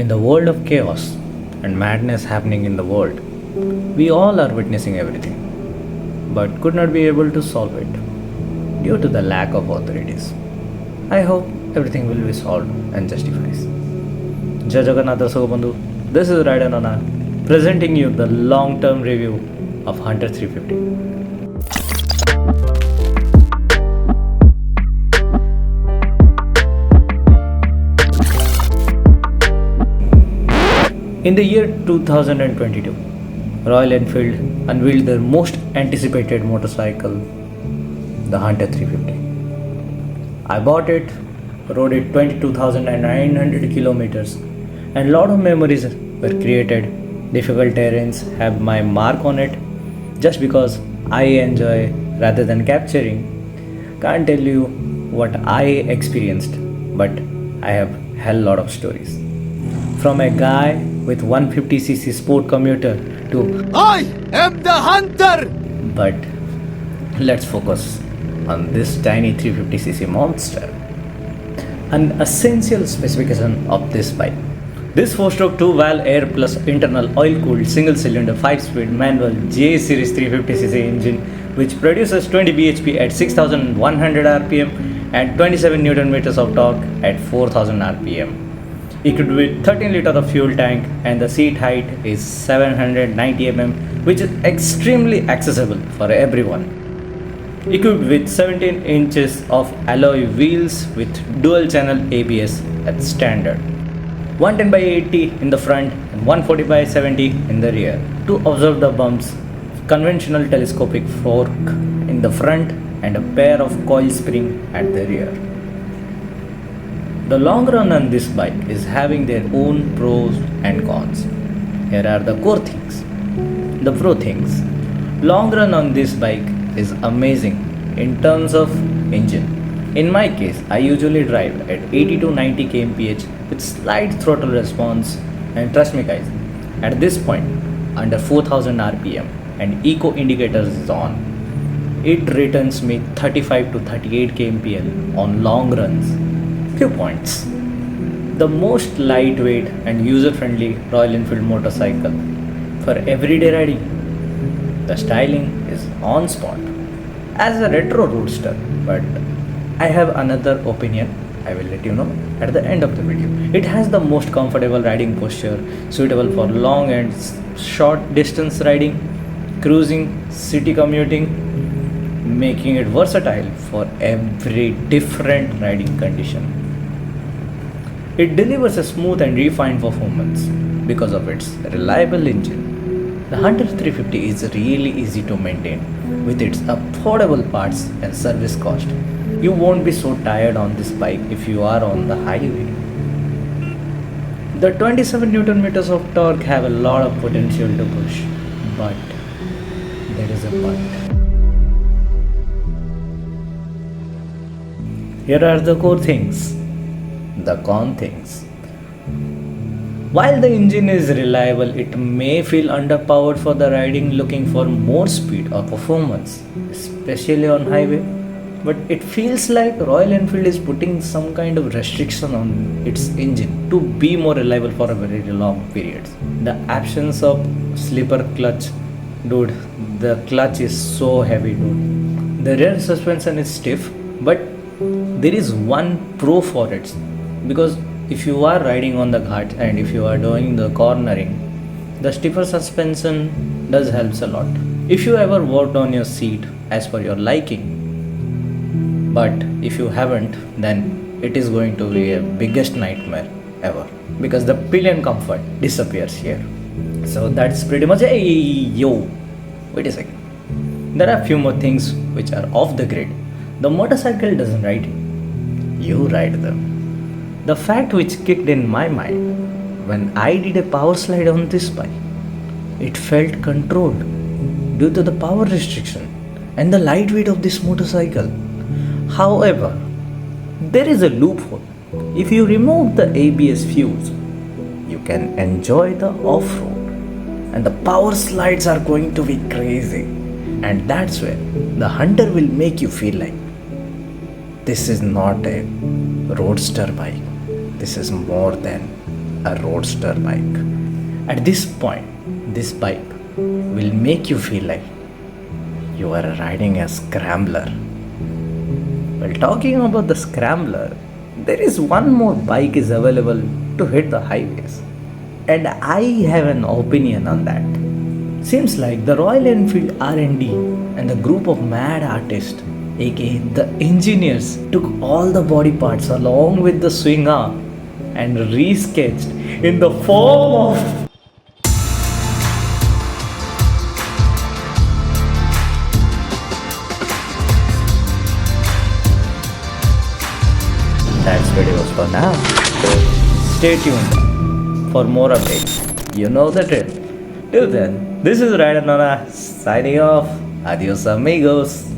In the world of chaos and madness happening in the world, we all are witnessing everything, but could not be able to solve it due to the lack of authorities. I hope everything will be solved and justifies. Jai Jagannath Sogobandhu, this is Raidan Anand presenting you the long-term review of Hunter 350. In the year 2022, Royal Enfield unveiled their most anticipated motorcycle, the Hunter 350. I bought it, rode it 22,900 kilometers, and lot of memories were created. Difficult terrains have my mark on it just because I enjoy rather than capturing. Can't tell you what I experienced, but I have hell lot of stories. From a guy with 150cc sport commuter to I am the hunter! but let's focus on this tiny 350cc monster. An essential specification of this bike. This 4-stroke 2-valve air plus internal oil-cooled single-cylinder 5-speed manual J series 350cc engine which produces 20 bhp at 6100 rpm and 27 Newton meters of torque at 4000 rpm. Equipped with 13 liter of fuel tank and the seat height is 790 mm which is extremely accessible for everyone. Equipped with 17 inches of alloy wheels with dual channel ABS at standard. 110 by 80 in the front and 140 by 70 in the rear. To observe the bumps, conventional telescopic fork in the front and a pair of coil spring at the rear. The long run on this bike is having their own pros and cons. Here are the core things. The pro things. Long run on this bike is amazing in terms of engine. In my case, I usually drive at 80 to 90 kmph with slight throttle response, and trust me guys, at this point under 4000 rpm and eco indicators is on, it returns me 35 to 38 kmpl on long runs. Few points. The most lightweight and user-friendly Royal Enfield motorcycle for everyday riding. The styling is on spot as a retro roadster, but I have another opinion. I will let you know at the end of the video. It has the most comfortable riding posture, suitable for long and short distance riding, cruising, city commuting, making it versatile for every different riding condition. It delivers a smooth and refined performance because of its reliable engine. The Hunter 350 is really easy to maintain with its affordable parts and service cost. You won't be so tired on this bike if you are on the highway. The 27 Newton meters of torque have a lot of potential to push, but there is a but. Here are the core things. The con things. While the engine is reliable, it may feel underpowered for the riding looking for more speed or performance, especially on highway. But it feels like Royal Enfield is putting some kind of restriction on its engine to be more reliable for a very long periods. The absence of slipper clutch, dude, the clutch is so heavy, dude. The rear suspension is stiff, but there is one pro for it, because if you are riding on the ghat and if you are doing the cornering, the stiffer suspension does helps a lot. If you ever worked on your seat as per your liking, but if you haven't, then it is going to be a biggest nightmare ever because the pillion comfort disappears here. So that's pretty much wait a second. There are few more things which are off the grid. The motorcycle doesn't ride you ride them. The fact which kicked in my mind when I did a power slide on this bike, it felt controlled due to the power restriction and the lightweight of this motorcycle. However, there is a loophole. If you remove the ABS fuse, you can enjoy the off-road and the power slides are going to be crazy, and that's where the Hunter will make you feel like this is not a roadster bike. This is more than a roadster bike. At this point, this bike will make you feel like you are riding a scrambler. Well, talking about the scrambler, there is one more bike is available to hit the highways, and I have an opinion on that. Seems like the Royal Enfield R&D and the group of mad artists, aka the engineers, took all the body parts along with the swing arm and resketched in the form of. That's videos for now. Stay tuned for more updates. You know the drill. Till then, this is Raidanana signing off. Adios amigos.